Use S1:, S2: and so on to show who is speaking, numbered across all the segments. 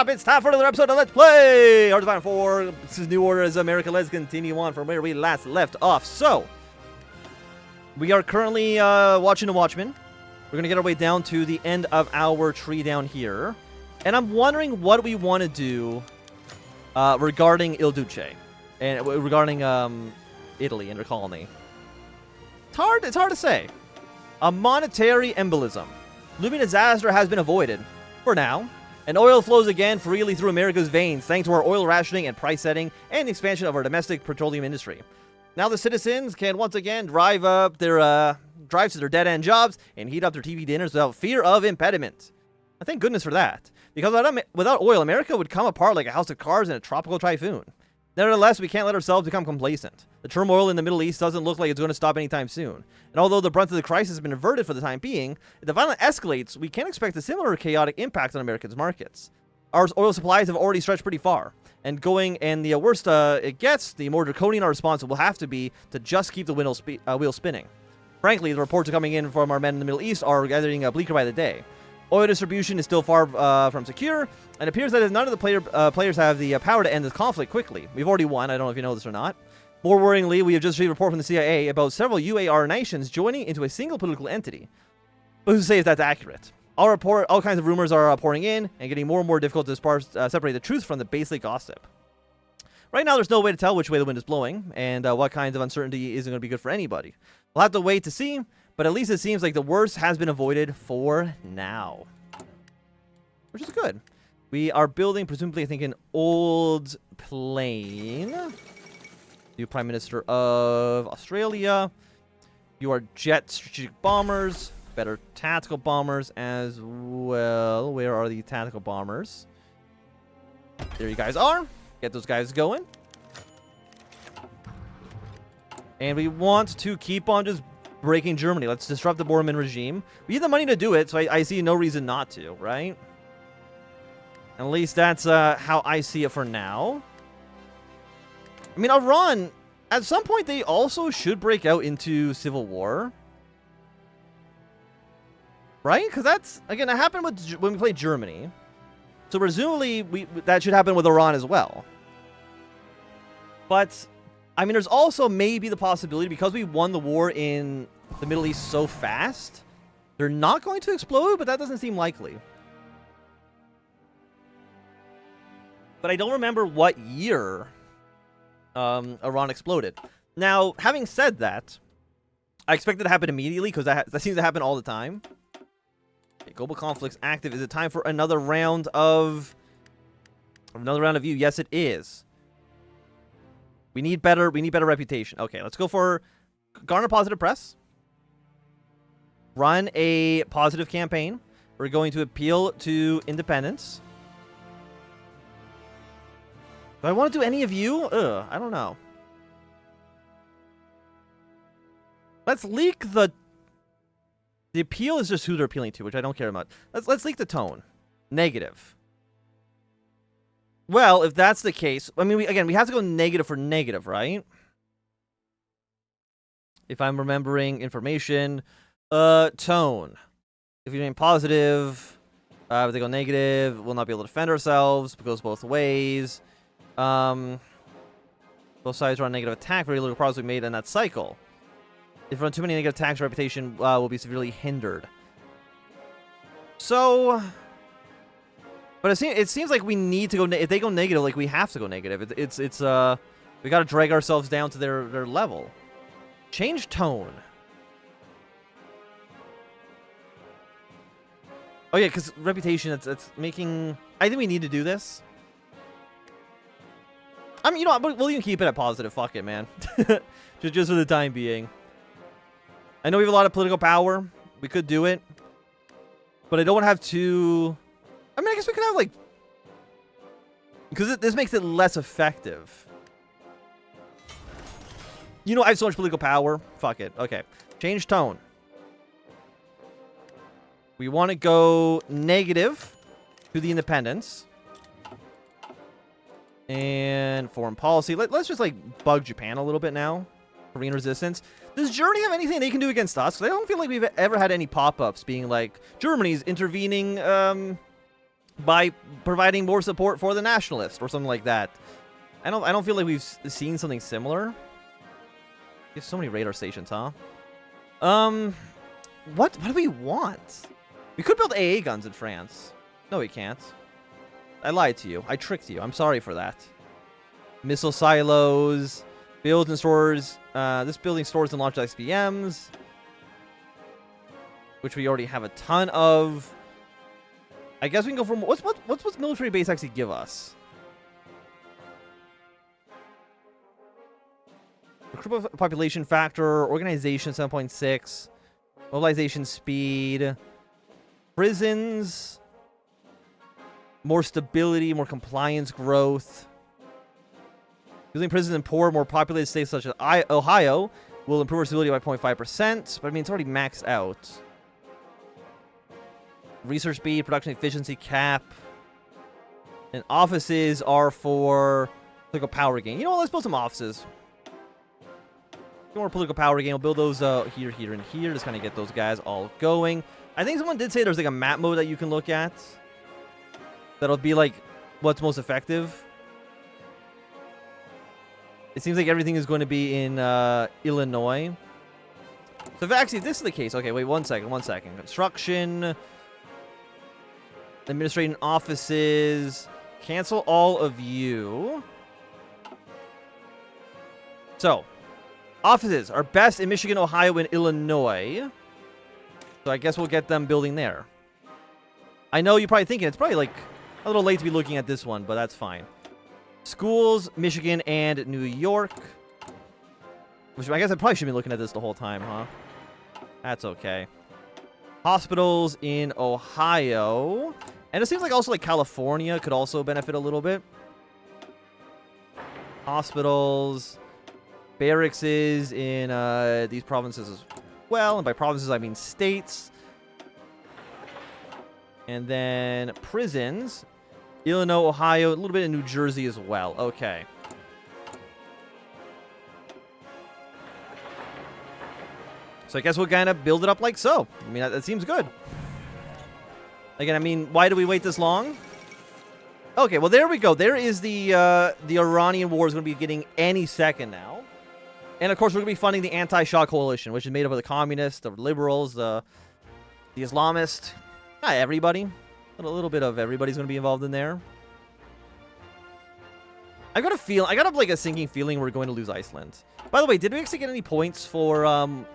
S1: up? It's time for another episode of Let's Play Hearts of Iron 4. This is New Order as America. Let's continue on from where we last left off. So, we are currently watching The Watchmen. We're going to get our way down to the end of our tree down here. And I'm wondering what we want to do regarding Il Duce. And regarding Italy and their colony. It's hard to say. A monetary embolism. Looming disaster has been avoided. For now. And oil flows again freely through America's veins thanks to our oil rationing and price setting and the expansion of our domestic petroleum industry. Now the citizens can once again drive to their dead-end jobs and heat up their TV dinners without fear of impediment. And thank goodness for that. Because without oil, America would come apart like a house of cards in a tropical typhoon. Nevertheless, we can't let ourselves become complacent. The turmoil in the Middle East doesn't look like it's going to stop anytime soon. And although the brunt of the crisis has been averted for the time being, if the violence escalates, we can expect a similar chaotic impact on America's markets. Our oil supplies have already stretched pretty far. And the worse it gets, the more draconian our response will have to be to just keep the wheel spinning. Frankly, the reports coming in from our men in the Middle East are getting bleaker by the day. Oil distribution is still far from secure, and it appears that none of the players have the power to end this conflict quickly. We've already won, I don't know if you know this or not. More worryingly, we have just received a report from the CIA about several UAR nations joining into a single political entity. But who's to say if that's accurate? All kinds of rumors are pouring in, and getting more and more difficult to separate the truth from the basic gossip. Right now, there's no way to tell which way the wind is blowing, and what kinds of uncertainty isn't going to be good for anybody. We'll have to wait to see. But at least it seems like the worst has been avoided for now. Which is good. We are building, presumably, I think, an old plane. New Prime Minister of Australia. You are jet strategic bombers. Better tactical bombers as well. Where are the tactical bombers? There you guys are. Get those guys going. And we want to keep on just breaking Germany. Let's disrupt the Bormann regime. We have the money to do it, so I see no reason not to, right? At least that's how I see it for now. I mean, Iran, at some point, they also should break out into civil war. Right? Because that's, again, it happened when we played Germany. So presumably, that should happen with Iran as well. But I mean, there's also maybe the possibility, because we won the war in the Middle East so fast, they're not going to explode, but that doesn't seem likely. But I don't remember what year Iran exploded. Now, having said that, I expect it to happen immediately, because that seems to happen all the time. Okay, global conflicts active. Is it time for another round of view? Yes, it is. We need better reputation. Okay, let's go for garner positive press. Run a positive campaign. We're going to appeal to independence. Do I want to do any of you? I don't know. Let's leak the appeal is just who they're appealing to, which I don't care about. Let's leak the tone. Negative. Well, if that's the case, I mean, we have to go negative for negative, right? If I'm remembering information, tone. If you remain positive, if they go negative, we'll not be able to defend ourselves. It goes both ways. Both sides run negative attack. Very little progress we made in that cycle. If we run too many negative attacks, our reputation will be severely hindered. So, but it seems like we need to go. If they go negative, like we have to go negative. We got to drag ourselves down to their level. Change tone. Oh yeah, because reputation. It's making. I think we need to do this. I mean, you know, we'll even keep it at positive. Fuck it, man. just for the time being. I know we have a lot of political power. We could do it, but I don't want to have too. I mean, I guess we could have, like... Because this makes it less effective. You know, I have so much political power. Fuck it. Okay. Change tone. We want to go negative to the independence. And foreign policy. Let's just, like, bug Japan a little bit now. Korean resistance. Does Germany have anything they can do against us? 'Cause I don't feel like we've ever had any pop-ups being like, Germany's intervening, by providing more support for the nationalists or something like that. I don't feel like we've seen something similar. We have so many radar stations, huh? What do we want? We could build AA guns in France. No, we can't. I lied to you. I tricked you. I'm sorry for that. Missile silos, build and stores. This building stores and launches XPMs, which we already have a ton of. I guess we can go for more. What's military base actually give us? Recruit population factor, organization 7.6, mobilization speed, prisons, more stability, more compliance growth. Building prisons in poor, more populated states such as Ohio will improve our stability by 0.5%, but I mean, it's already maxed out. Research speed, production efficiency cap. And offices are for political power gain. You know what? Let's build some offices. More political power gain. We'll build those here, here, and here. Just kind of get those guys all going. I think someone did say there's like a map mode that you can look at. That'll be like what's most effective. It seems like everything is going to be in Illinois. So if actually if this is the case, okay, wait 1 second, 1 second. Construction, administrating offices, cancel all of you. So, offices are best in Michigan, Ohio, and Illinois. So I guess we'll get them building there. I know you're probably thinking it's probably like a little late to be looking at this one, but that's fine. Schools, Michigan, and New York. Which I guess I probably should be looking at this the whole time, huh? That's okay. Hospitals in Ohio. And it seems like also like California could also benefit a little bit. Hospitals. Barracks in these provinces as well. And by provinces, I mean states. And then prisons. Illinois, Ohio, a little bit in New Jersey as well. Okay. So I guess we'll kind of build it up like so. I mean, that seems good. Again, I mean, why do we wait this long? Okay, well, there we go. There is the Iranian war is going to be getting any second now. And, of course, we're going to be funding the anti-Shah coalition, which is made up of the communists, the liberals, the Islamists. Not everybody. A little bit of everybody's going to be involved in there. I got like a sinking feeling we're going to lose Iceland. By the way, did we actually get any points for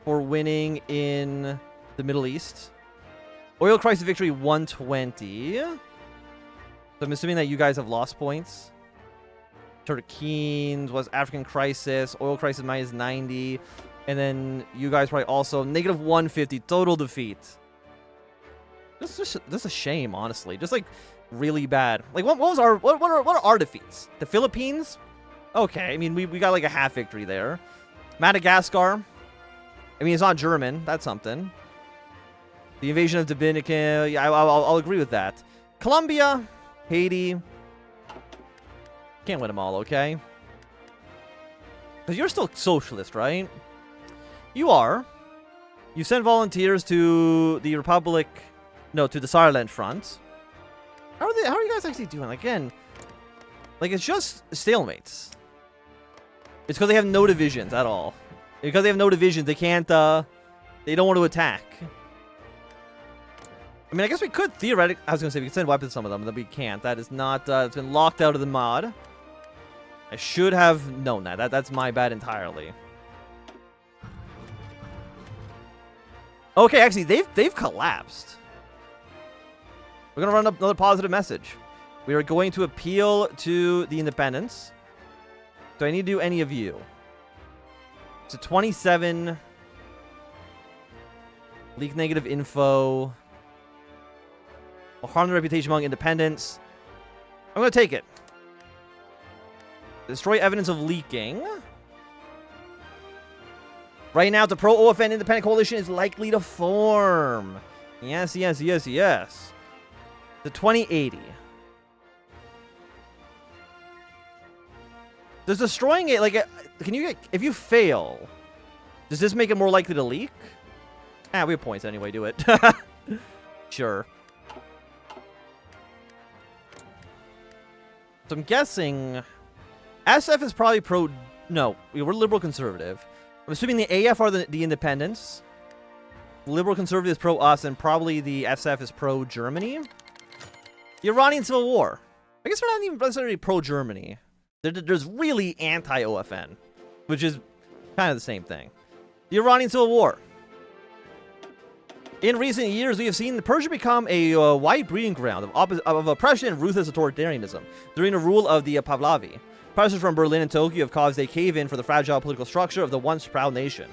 S1: winning in the Middle East? Oil crisis victory 120. So I'm assuming that you guys have lost points. Turkenes was African crisis, oil crisis minus 90, and then you guys probably also negative 150 total defeat. This is a shame, honestly. Just like really bad. Like what are our defeats? The Philippines? Okay, I mean we got like a half victory there. Madagascar. I mean it's not German. That's something. The invasion of Dominican. Yeah, I'll agree with that. Colombia, Haiti. Can't win them all, okay? Because you're still socialist, right? You are. You send volunteers to the Republic... No, to the Saarland front. How are you guys actually doing? Again, like, it's just stalemates. It's because they have no divisions at all. Because they have no divisions, they can't, they don't want to attack. I mean, I guess we could theoretically... I was going to say we could send weapons to some of them, but we can't. That is not... it's been locked out of the mod. I should have known that. That's my bad entirely. Okay, actually, they've collapsed. We're going to run up another positive message. We are going to appeal to the independents. Do I need to do any of you? So 27. Leak negative info. Will harm the reputation among independents. I'm going to take it. Destroy evidence of leaking. Right now, the pro-OFN independent coalition is likely to form. Yes, yes, yes, yes. The 2080. Does destroying it, like, can you get, if you fail, does this make it more likely to leak? Ah, we have points anyway, do it. Sure. So I'm guessing SF is probably pro... No, we're liberal conservative. I'm assuming the AF are the independents. Liberal conservative is pro us, and probably the SF is pro Germany. The Iranian Civil War. I guess we're not even necessarily pro Germany. There's really anti OFN, which is kind of the same thing. The Iranian Civil War. In recent years, we have seen Persia become a wide breeding ground of oppression and ruthless authoritarianism during the rule of the Pahlavi. Pressures from Berlin and Tokyo have caused a cave-in for the fragile political structure of the once proud nation.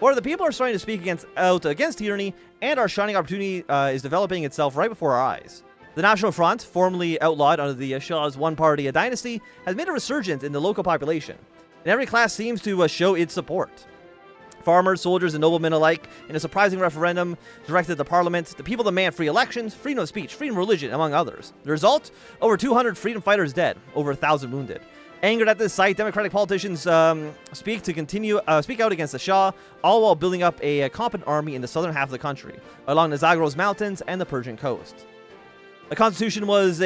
S1: Or the people are starting to speak out against tyranny, and our shining opportunity is developing itself right before our eyes. The National Front, formerly outlawed under the Shah's one-party dynasty, has made a resurgence in the local population, and every class seems to show its support. Farmers, soldiers, and noblemen alike, in a surprising referendum directed at the parliament, the people demand free elections, freedom of speech, freedom of religion, among others. The result? Over 200 freedom fighters dead, over 1,000 wounded. Angered at this sight, Democratic politicians speak out against the Shah, all while building up a competent army in the southern half of the country, along the Zagros Mountains and the Persian coast. The constitution was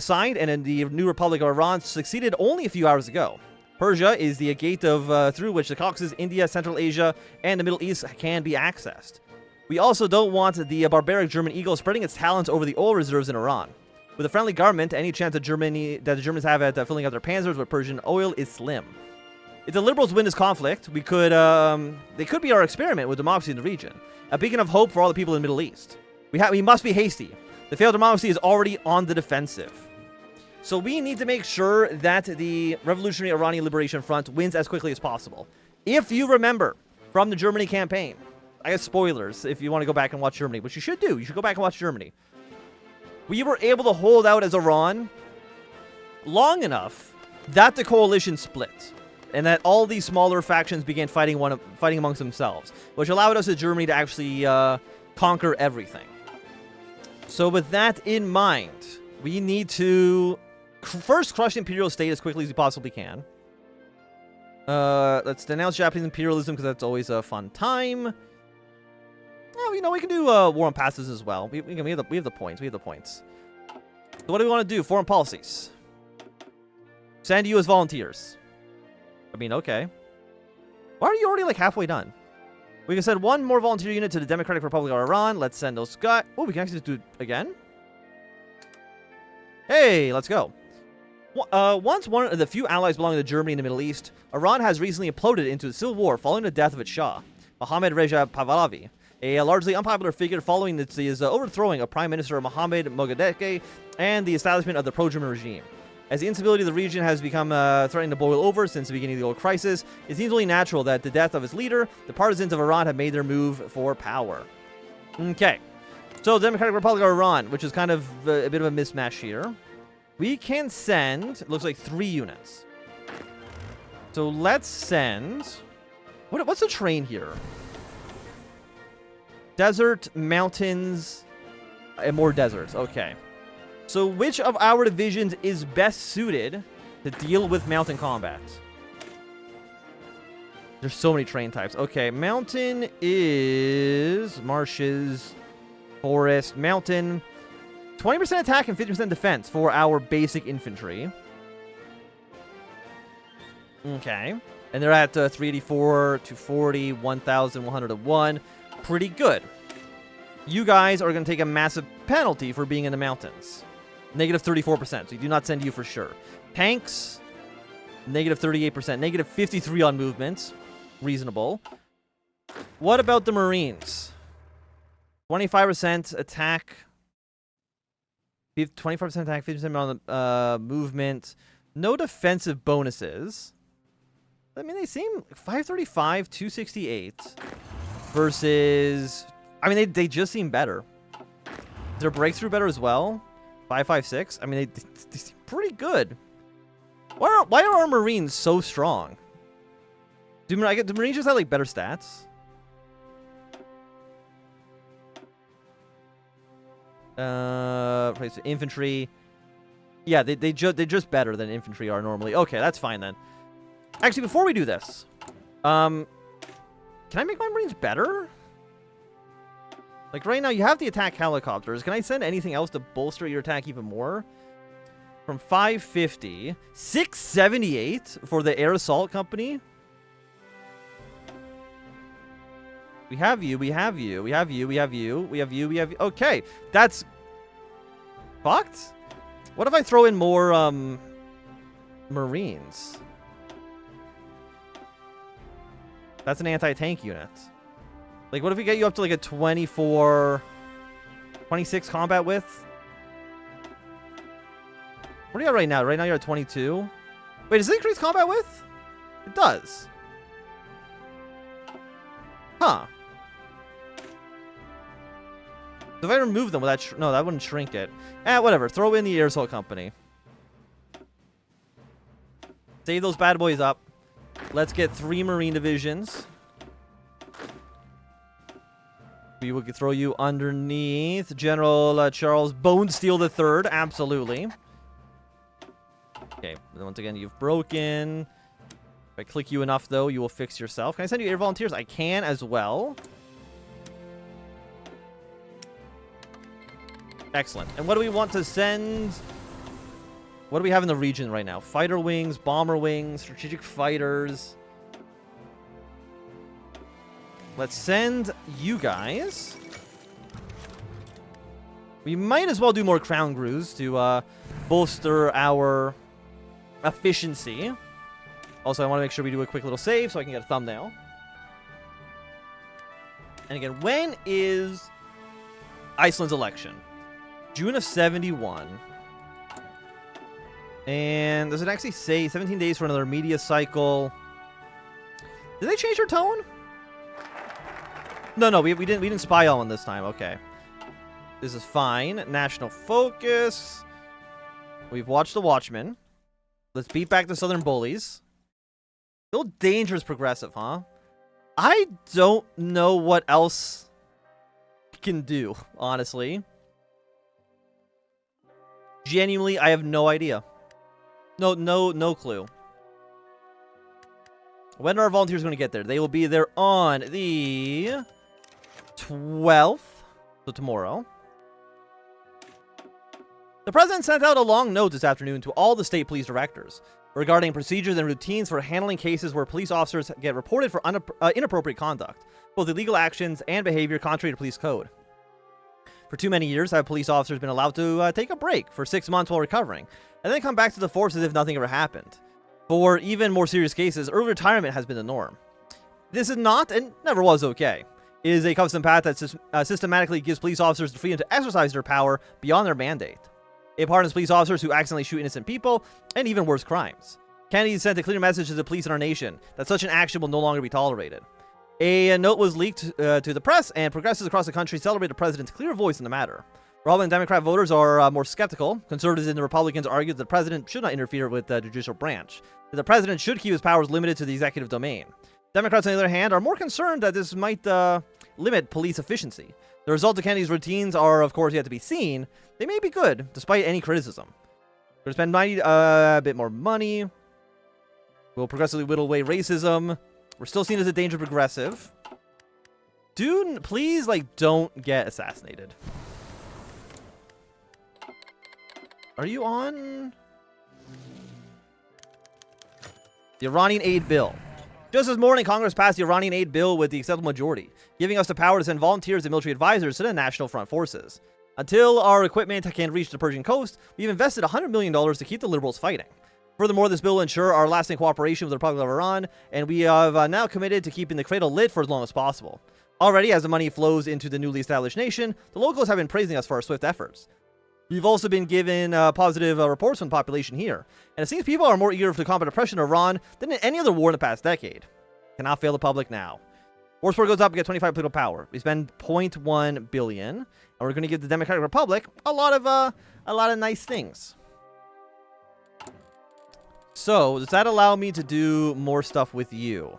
S1: signed, and the new Republic of Iran succeeded only a few hours ago. Persia is the gate through which the Caucasus, India, Central Asia, and the Middle East can be accessed. We also don't want the barbaric German eagle spreading its talons over the oil reserves in Iran. With a friendly government, any chance that the Germans have at filling up their panzers with Persian oil is slim. If the liberals win this conflict, they could be our experiment with democracy in the region, a beacon of hope for all the people in the Middle East. We must be hasty. The failed democracy is already on the defensive. So we need to make sure that the Revolutionary Iranian Liberation Front wins as quickly as possible. If you remember from the Germany campaign, I guess spoilers if you want to go back and watch Germany, which you should do. You should go back and watch Germany. We were able to hold out as Iran long enough that the coalition split, and that all these smaller factions began fighting amongst themselves, which allowed us as Germany to actually conquer everything. So with that in mind, we need to first crush the imperial state as quickly as we possibly can. Let's denounce Japanese imperialism because that's always a fun time. Oh, we can do war on passes as well. We have the points. We have the points. So what do we want to do? Foreign policies. Send you as volunteers. I mean, okay. Why are you already like halfway done? We can send one more volunteer unit to the Democratic Republic of Iran. Let's send those guys. Oh, we can actually just do it again. Hey, let's go. Once one of the few allies belonging to Germany in the Middle East, Iran has recently imploded into a civil war following the death of its Shah, Mohammad Reza Pahlavi, a largely unpopular figure following his overthrowing of Prime Minister Mohammad Moghaddehi and the establishment of the pro-German regime. As the instability of the region has become threatening to boil over since the beginning of the old crisis, it seems only natural that the death of its leader, the partisans of Iran have made their move for power. Okay. So, the Democratic Republic of Iran, which is kind of a bit of a mismatch here. We can send, it looks like 3 units. So, let's send... What's the terrain here? Desert, mountains, and more deserts. Okay. So, which of our divisions is best suited to deal with mountain combat? There's so many terrain types. Okay, mountain is marshes, forest, mountain. 20% attack and 50% defense for our basic infantry. Okay. And they're at 384, 240, 1,101. Pretty good. You guys are going to take a massive penalty for being in the mountains. Negative 34%, so you do not send you for sure. Tanks, negative 38%. Negative 53 on movements. Reasonable. What about the Marines? 25% attack. 25% attack, 50% on the movement. No defensive bonuses. I mean, they seem 535, 268 versus... I mean, they just seem better. Is their breakthrough better as well? 556? I mean, they seem pretty good. Why are our Marines so strong? Do Marines just have, like, better stats? So infantry. Yeah, they're just better than infantry are normally. Okay, that's fine then. Actually, before we do this, can I make my Marines better? Like right now, you have the attack helicopters. Can I send anything else to bolster your attack even more? from 550. 678 for the air assault company. We have you, we have you, we have you, we have you, we have you, we have you. Okay, that's fucked. What if I throw in more Marines? That's an anti-tank unit. Like, what if we get you up to like a 24, 26 combat width? What are you at right now? Right now you're at 22. Wait, does it increase combat width? It does. Huh. So if I remove them, will that no, that wouldn't shrink it. Whatever. Throw in the air assault company. Save those bad boys up. Let's get 3 Marine divisions. We will throw you underneath General Charles Bonesteel III. Absolutely. Okay. Once again, you've broken. If I click you enough, though, you will fix yourself. Can I send you air volunteers? I can as well. Excellent. And what do we want to send? What do we have in the region right now? Fighter wings, bomber wings, strategic fighters. Let's send you guys. We might as well do more crown crews to bolster our efficiency. Also, I want to make sure we do a quick little save so I can get a thumbnail. And again, when is Iceland's election? June of 71. And does it actually say 17 days for another media cycle? Did they change their tone? No, we didn't spy on this time. Okay. This is fine. National focus. We've watched The Watchmen. Let's beat back the Southern bullies. Still dangerous progressive, huh? I don't know what else we can do, honestly. Genuinely, I have no idea. No clue. When are our volunteers going to get there? They will be there on the 12th, so tomorrow. The president sent out a long note this afternoon to all the state police directors regarding procedures and routines for handling cases where police officers get reported for inappropriate conduct, both illegal actions and behavior contrary to police code. For too many years, have police officers been allowed to take a break for 6 months while recovering, and then come back to the force as if nothing ever happened. For even more serious cases, early retirement has been the norm. This is not, and never was, okay. It is a custom path that systematically gives police officers the freedom to exercise their power beyond their mandate. It pardons police officers who accidentally shoot innocent people, and even worse crimes. Kennedy sent a clear message to the police in our nation that such an action will no longer be tolerated. A note was leaked to the press, and progressives across the country celebrated the president's clear voice in the matter. Republican and Democrat voters are more skeptical. Conservatives and the Republicans argued that the president should not interfere with the judicial branch, that the president should keep his powers limited to the executive domain. Democrats, on the other hand, are more concerned that this might limit police efficiency. The result of Kennedy's routines are, of course, yet to be seen. They may be good, despite any criticism. We're going to spend a bit more money. We'll progressively whittle away racism. We're still seen as a danger progressive. Dude, please, like, don't get assassinated. Are you on? The Iranian aid bill. Just this morning, Congress passed the Iranian aid bill with the acceptable majority, giving us the power to send volunteers and military advisors to the National Front Forces. Until our equipment can reach the Persian coast, we've invested $100 million to keep the liberals fighting. Furthermore, this bill will ensure our lasting cooperation with the Republic of Iran, and we have now committed to keeping the cradle lit for as long as possible. Already, as the money flows into the newly established nation, the locals have been praising us for our swift efforts. We've also been given positive reports from the population here, and it seems people are more eager to combat oppression in Iran than in any other war in the past decade. Cannot fail the public now. War support goes up, we get 25 political power. We spend 0.1 billion, and we're going to give the Democratic Republic a lot of nice things. So, does that allow me to do more stuff with you?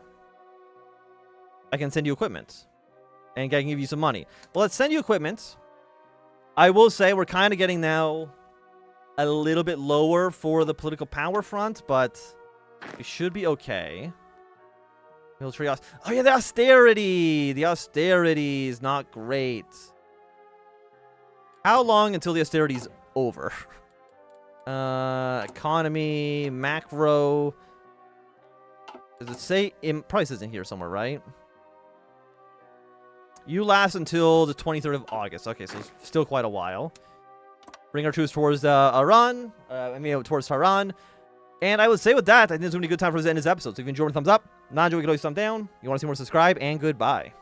S1: I can send you equipment. And I can give you some money. Well, let's send you equipment. I will say we're kind of getting now a little bit lower for the political power front, but we should be okay. Military oh yeah, the austerity! The austerity is not great. How long until the austerity is over? Economy, macro. Does it say? It probably says in here somewhere, right? You last until the 23rd of August. Okay, so it's still quite a while. Bring our troops towards Iran. Towards Tehran. And I would say with that, I think it's going to be a good time for us to end this episode. So if you enjoyed, thumbs up. Not enjoyed, you can always thumb down. You want to see more, subscribe, and goodbye.